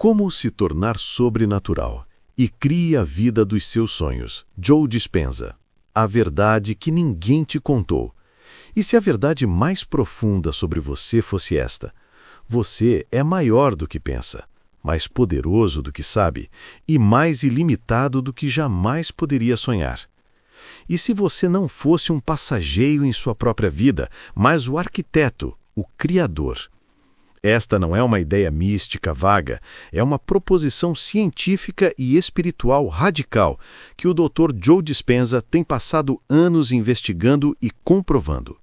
Como se tornar sobrenatural e crie a vida dos seus sonhos. Joe Dispenza. A verdade que ninguém te contou. E se a verdade mais profunda sobre você fosse esta? Você é maior do que pensa, mais poderoso do que sabe e mais ilimitado do que jamais poderia sonhar. E se você não fosse um passageiro em sua própria vida, mas o arquiteto, o criador? Esta não é uma ideia mística vaga, é uma proposição científica e espiritual radical que o Dr. Joe Dispenza tem passado anos investigando e comprovando.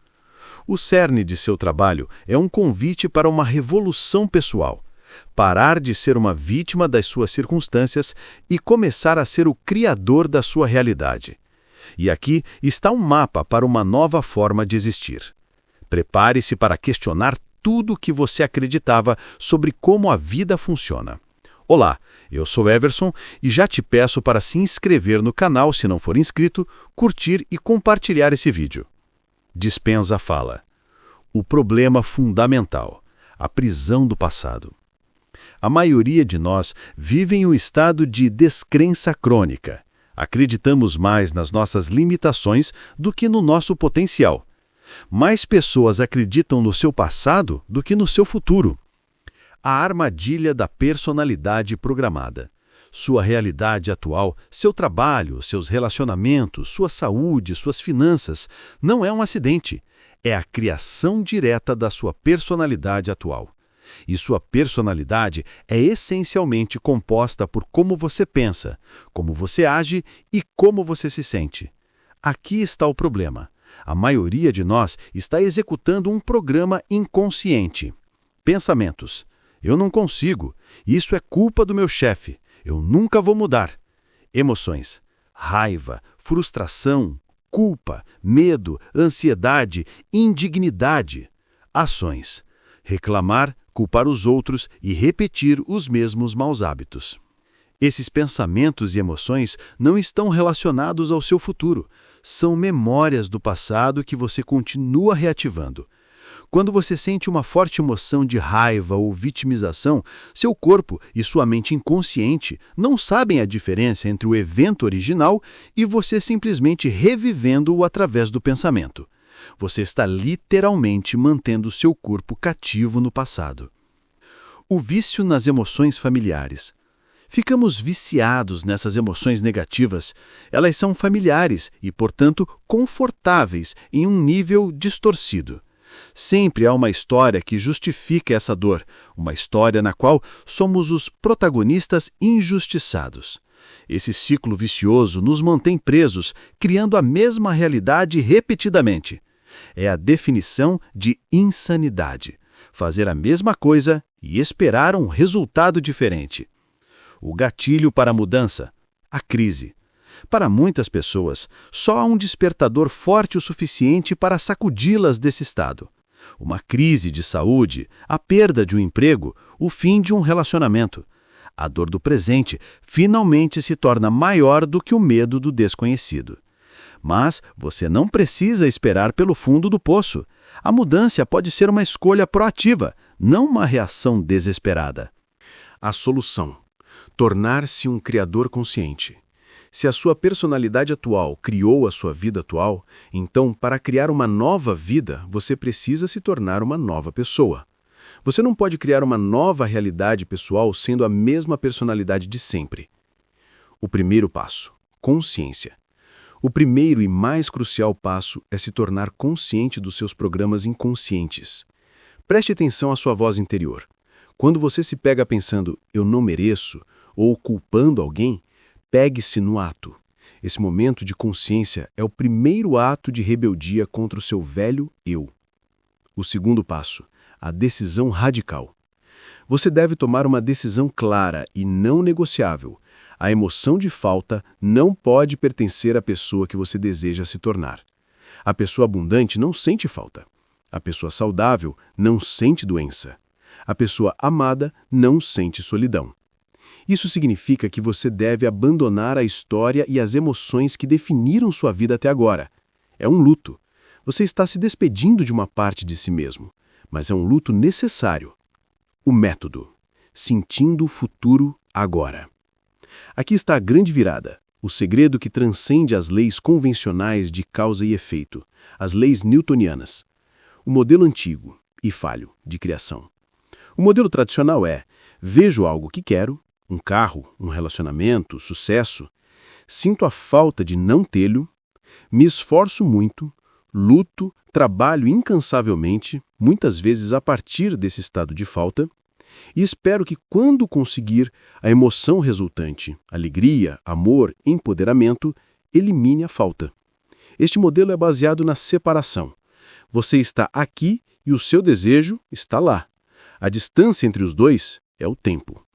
O cerne de seu trabalho é um convite para uma revolução pessoal. Parar de ser uma vítima das suas circunstâncias e começar a ser o criador da sua realidade. E aqui está um mapa para uma nova forma de existir. Prepare-se para questionar tudo o que você acreditava sobre como a vida funciona. Olá, eu sou Everson e já te peço para se inscrever no canal se não for inscrito, curtir e compartilhar esse vídeo. Dispenza fala: o problema fundamental, a prisão do passado. A maioria de nós vive em um estado de descrença crônica. Acreditamos mais nas nossas limitações do que no nosso potencial. Mais pessoas acreditam no seu passado do que no seu futuro. A armadilha da personalidade programada. Sua realidade atual, seu trabalho, seus relacionamentos, sua saúde, suas finanças, não é um acidente. É a criação direta da sua personalidade atual. E sua personalidade é essencialmente composta por como você pensa, como você age e como você se sente. Aqui está o problema. A maioria de nós está executando um programa inconsciente. Pensamentos: eu não consigo, isso é culpa do meu chefe, eu nunca vou mudar. Emoções: raiva, frustração, culpa, medo, ansiedade, indignidade. Ações: reclamar, culpar os outros e repetir os mesmos maus hábitos. Esses pensamentos e emoções não estão relacionados ao seu futuro. São memórias do passado que você continua reativando. Quando você sente uma forte emoção de raiva ou vitimização, seu corpo e sua mente inconsciente não sabem a diferença entre o evento original e você simplesmente revivendo-o através do pensamento. Você está literalmente mantendo seu corpo cativo no passado. O vício nas emoções familiares. Ficamos viciados nessas emoções negativas. Elas são familiares e, portanto, confortáveis em um nível distorcido. Sempre há uma história que justifica essa dor, uma história na qual somos os protagonistas injustiçados. Esse ciclo vicioso nos mantém presos, criando a mesma realidade repetidamente. É a definição de insanidade. Fazer a mesma coisa e esperar um resultado diferente. O gatilho para a mudança, a crise. Para muitas pessoas, só há um despertador forte o suficiente para sacudi-las desse estado. Uma crise de saúde, a perda de um emprego, o fim de um relacionamento. A dor do presente finalmente se torna maior do que o medo do desconhecido. Mas você não precisa esperar pelo fundo do poço. A mudança pode ser uma escolha proativa, não uma reação desesperada. A solução: tornar-se um criador consciente. Se a sua personalidade atual criou a sua vida atual, então, para criar uma nova vida, você precisa se tornar uma nova pessoa. Você não pode criar uma nova realidade pessoal sendo a mesma personalidade de sempre. O primeiro passo: consciência. O primeiro e mais crucial passo é se tornar consciente dos seus programas inconscientes. Preste atenção à sua voz interior. Quando você se pega pensando, eu não mereço, ou culpando alguém, pegue-se no ato. Esse momento de consciência é o primeiro ato de rebeldia contra o seu velho eu. O segundo passo: a decisão radical. Você deve tomar uma decisão clara e não negociável. A emoção de falta não pode pertencer à pessoa que você deseja se tornar. A pessoa abundante não sente falta. A pessoa saudável não sente doença. A pessoa amada não sente solidão. Isso significa que você deve abandonar a história e as emoções que definiram sua vida até agora. É um luto. Você está se despedindo de uma parte de si mesmo, mas é um luto necessário. O método: sentindo o futuro agora. Aqui está a grande virada, o segredo que transcende as leis convencionais de causa e efeito, as leis newtonianas. O modelo antigo e falho de criação. O modelo tradicional é: vejo algo que quero, um carro, um relacionamento, sucesso, sinto a falta de não tê-lo, me esforço muito, luto, trabalho incansavelmente, muitas vezes a partir desse estado de falta, e espero que quando conseguir, a emoção resultante, alegria, amor, empoderamento, elimine a falta. Este modelo é baseado na separação. Você está aqui e o seu desejo está lá. A distância entre os dois é o tempo.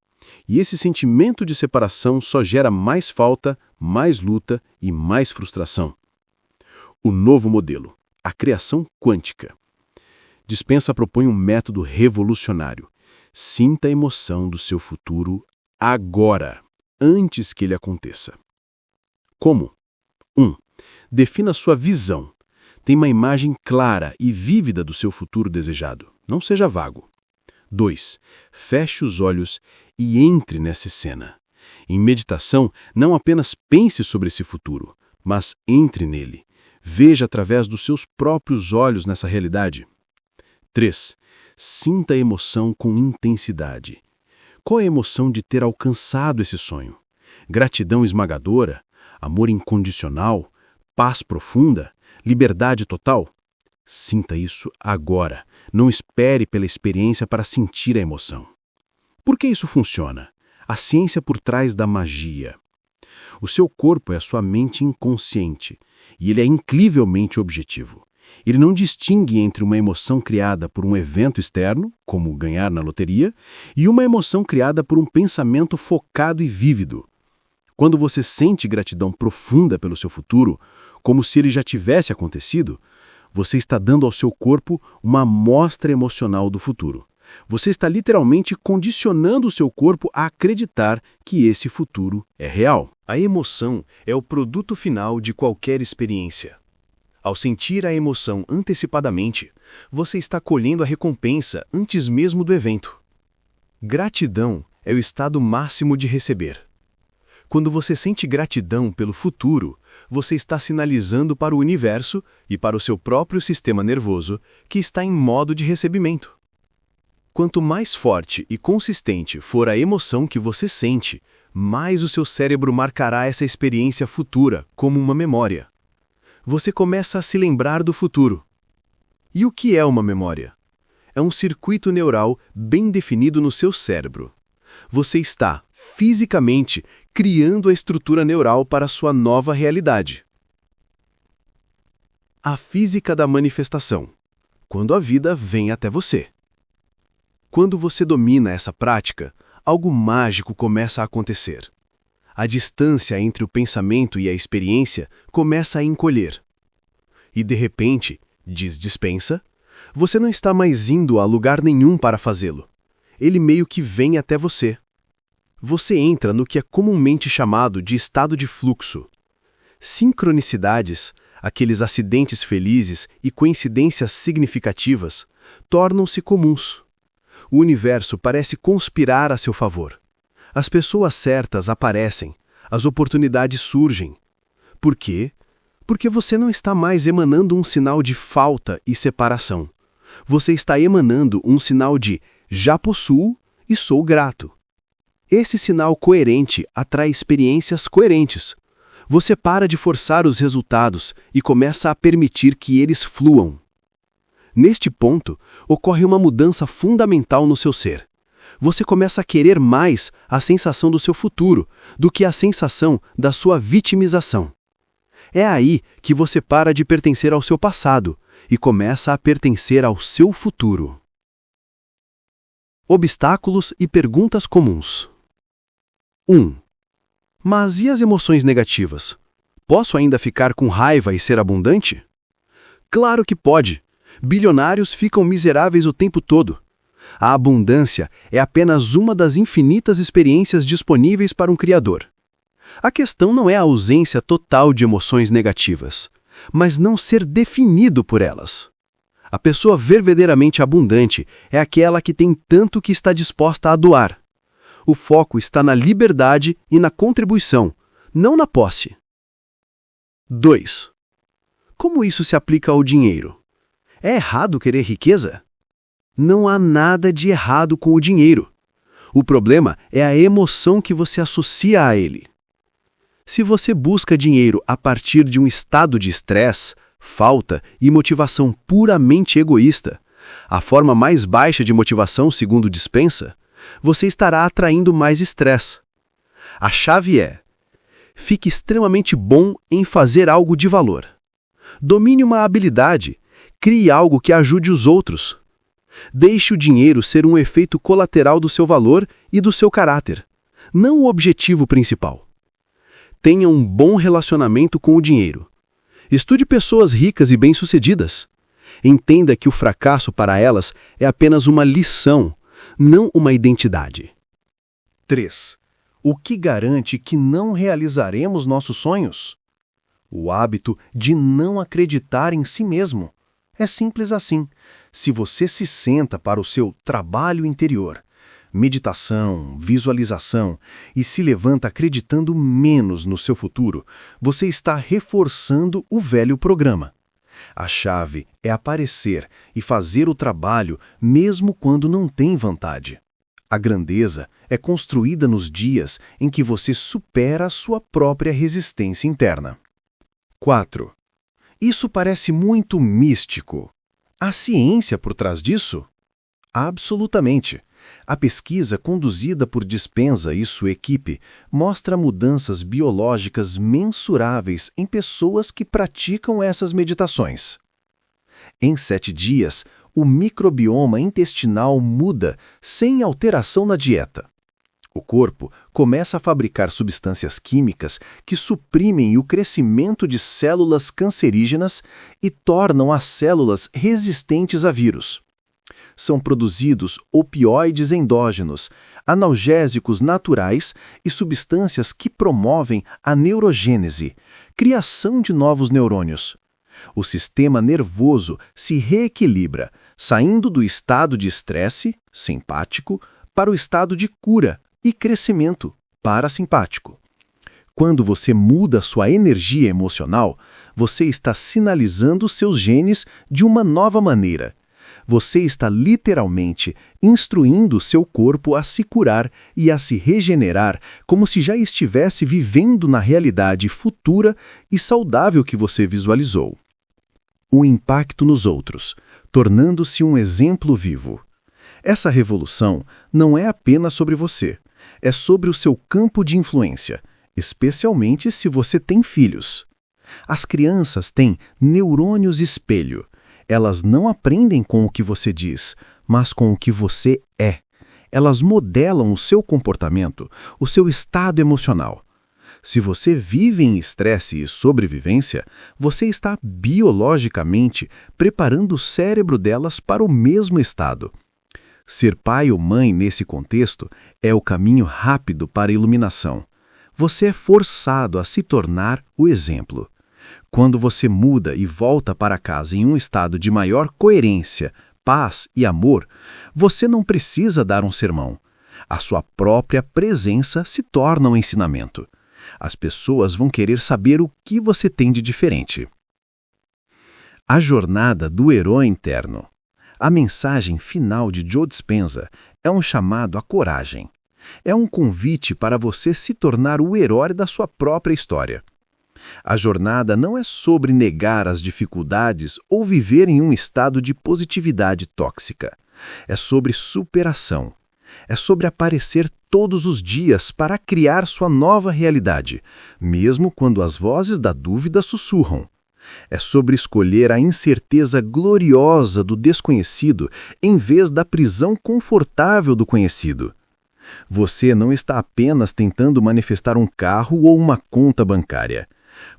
E esse sentimento de separação só gera mais falta, mais luta e mais frustração. O novo modelo, a criação quântica. Dispenza propõe um método revolucionário. Sinta a emoção do seu futuro agora, antes que ele aconteça. Como? 1. Defina sua visão. Tenha uma imagem clara e vívida do seu futuro desejado. Não seja vago. 2. Feche os olhos e entre nessa cena. Em meditação, não apenas pense sobre esse futuro, mas entre nele. Veja através dos seus próprios olhos nessa realidade. 3. Sinta a emoção com intensidade. Qual é a emoção de ter alcançado esse sonho? Gratidão esmagadora? Amor incondicional? Paz profunda? Liberdade total? Sinta isso agora. Não espere pela experiência para sentir a emoção. Por que isso funciona? A ciência por trás da magia. O seu corpo é a sua mente inconsciente, e ele é incrivelmente objetivo. Ele não distingue entre uma emoção criada por um evento externo, como ganhar na loteria, e uma emoção criada por um pensamento focado e vívido. Quando você sente gratidão profunda pelo seu futuro, como se ele já tivesse acontecido, você está dando ao seu corpo uma amostra emocional do futuro. Você está literalmente condicionando o seu corpo a acreditar que esse futuro é real. A emoção é o produto final de qualquer experiência. Ao sentir a emoção antecipadamente, você está colhendo a recompensa antes mesmo do evento. Gratidão é o estado máximo de receber. Quando você sente gratidão pelo futuro, você está sinalizando para o universo e para o seu próprio sistema nervoso que está em modo de recebimento. Quanto mais forte e consistente for a emoção que você sente, mais o seu cérebro marcará essa experiência futura como uma memória. Você começa a se lembrar do futuro. E o que é uma memória? É um circuito neural bem definido no seu cérebro. Você está, fisicamente, criando a estrutura neural para a sua nova realidade. A física da manifestação. Quando a vida vem até você. Quando você domina essa prática, algo mágico começa a acontecer. A distância entre o pensamento e a experiência começa a encolher. E de repente, diz Dispenza, você não está mais indo a lugar nenhum para fazê-lo. Ele meio que vem até você. Você entra no que é comumente chamado de estado de fluxo. Sincronicidades, aqueles acidentes felizes e coincidências significativas, tornam-se comuns. O universo parece conspirar a seu favor. As pessoas certas aparecem, as oportunidades surgem. Por quê? Porque você não está mais emanando um sinal de falta e separação. Você está emanando um sinal de já possuo e sou grato. Esse sinal coerente atrai experiências coerentes. Você para de forçar os resultados e começa a permitir que eles fluam. Neste ponto, ocorre uma mudança fundamental no seu ser. Você começa a querer mais a sensação do seu futuro do que a sensação da sua vitimização. É aí que você para de pertencer ao seu passado e começa a pertencer ao seu futuro. Obstáculos e perguntas comuns. 1. Mas e as emoções negativas? Posso ainda ficar com raiva e ser abundante? Claro que pode. Bilionários ficam miseráveis o tempo todo. A abundância é apenas uma das infinitas experiências disponíveis para um criador. A questão não é a ausência total de emoções negativas, mas não ser definido por elas. A pessoa verdadeiramente abundante é aquela que tem tanto que está disposta a doar. O foco está na liberdade e na contribuição, não na posse. 2. Como isso se aplica ao dinheiro? É errado querer riqueza? Não há nada de errado com o dinheiro. O problema é a emoção que você associa a ele. Se você busca dinheiro a partir de um estado de estresse, falta e motivação puramente egoísta, a forma mais baixa de motivação segundo Dispenza, você estará atraindo mais estresse. A chave é: fique extremamente bom em fazer algo de valor. Domine uma habilidade, crie algo que ajude os outros. Deixe o dinheiro ser um efeito colateral do seu valor e do seu caráter, não o objetivo principal. Tenha um bom relacionamento com o dinheiro. Estude pessoas ricas e bem-sucedidas. Entenda que o fracasso para elas é apenas uma lição, não uma identidade. 3. O que garante que não realizaremos nossos sonhos? O hábito de não acreditar em si mesmo. É simples assim. Se você se senta para o seu trabalho interior, meditação, visualização, e se levanta acreditando menos no seu futuro, você está reforçando o velho programa. A chave é aparecer e fazer o trabalho mesmo quando não tem vontade. A grandeza é construída nos dias em que você supera a sua própria resistência interna. 4. Isso parece muito místico. Há ciência por trás disso? Absolutamente. A pesquisa conduzida por Dispenza e sua equipe mostra mudanças biológicas mensuráveis em pessoas que praticam essas meditações. Em 7 dias, o microbioma intestinal muda sem alteração na dieta. O corpo começa a fabricar substâncias químicas que suprimem o crescimento de células cancerígenas e tornam as células resistentes a vírus. São produzidos opioides endógenos, analgésicos naturais e substâncias que promovem a neurogênese, criação de novos neurônios. O sistema nervoso se reequilibra, saindo do estado de estresse, simpático, para o estado de cura e crescimento, parasimpático. Quando você muda sua energia emocional, você está sinalizando seus genes de uma nova maneira. Você está literalmente instruindo seu corpo a se curar e a se regenerar como se já estivesse vivendo na realidade futura e saudável que você visualizou. O impacto nos outros, tornando-se um exemplo vivo. Essa revolução não é apenas sobre você, é sobre o seu campo de influência, especialmente se você tem filhos. As crianças têm neurônios espelho. Elas não aprendem com o que você diz, mas com o que você é. Elas modelam o seu comportamento, o seu estado emocional. Se você vive em estresse e sobrevivência, você está biologicamente preparando o cérebro delas para o mesmo estado. Ser pai ou mãe nesse contexto é o caminho rápido para a iluminação. Você é forçado a se tornar o exemplo. Quando você muda e volta para casa em um estado de maior coerência, paz e amor, você não precisa dar um sermão. A sua própria presença se torna um ensinamento. As pessoas vão querer saber o que você tem de diferente. A jornada do herói interno. A mensagem final de Joe Dispenza é um chamado à coragem. É um convite para você se tornar o herói da sua própria história. A jornada não é sobre negar as dificuldades ou viver em um estado de positividade tóxica. É sobre superação. É sobre aparecer todos os dias para criar sua nova realidade, mesmo quando as vozes da dúvida sussurram. É sobre escolher a incerteza gloriosa do desconhecido em vez da prisão confortável do conhecido. Você não está apenas tentando manifestar um carro ou uma conta bancária.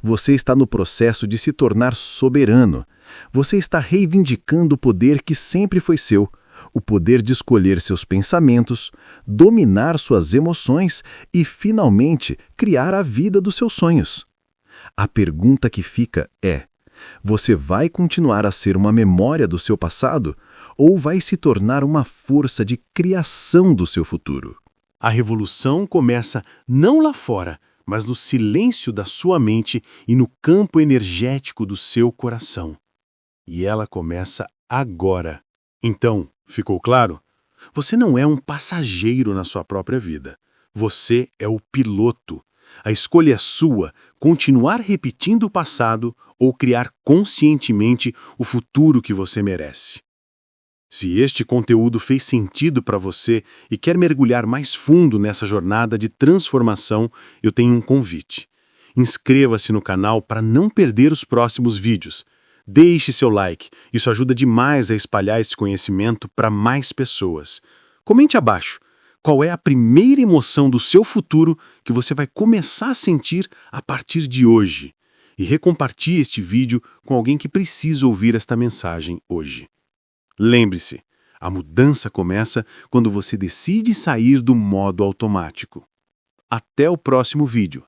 Você está no processo de se tornar soberano. Você está reivindicando o poder que sempre foi seu, o poder de escolher seus pensamentos, dominar suas emoções e, finalmente, criar a vida dos seus sonhos. A pergunta que fica é: você vai continuar a ser uma memória do seu passado ou vai se tornar uma força de criação do seu futuro? A revolução começa não lá fora, mas no silêncio da sua mente e no campo energético do seu coração. E ela começa agora. Então, ficou claro? Você não é um passageiro na sua própria vida. Você é o piloto. A escolha é sua: continuar repetindo o passado ou criar conscientemente o futuro que você merece. Se este conteúdo fez sentido para você e quer mergulhar mais fundo nessa jornada de transformação, eu tenho um convite. Inscreva-se no canal para não perder os próximos vídeos. Deixe seu like, isso ajuda demais a espalhar esse conhecimento para mais pessoas. Comente abaixo, qual é a primeira emoção do seu futuro que você vai começar a sentir a partir de hoje? E recompartilhe este vídeo com alguém que precisa ouvir esta mensagem hoje. Lembre-se, a mudança começa quando você decide sair do modo automático. Até o próximo vídeo.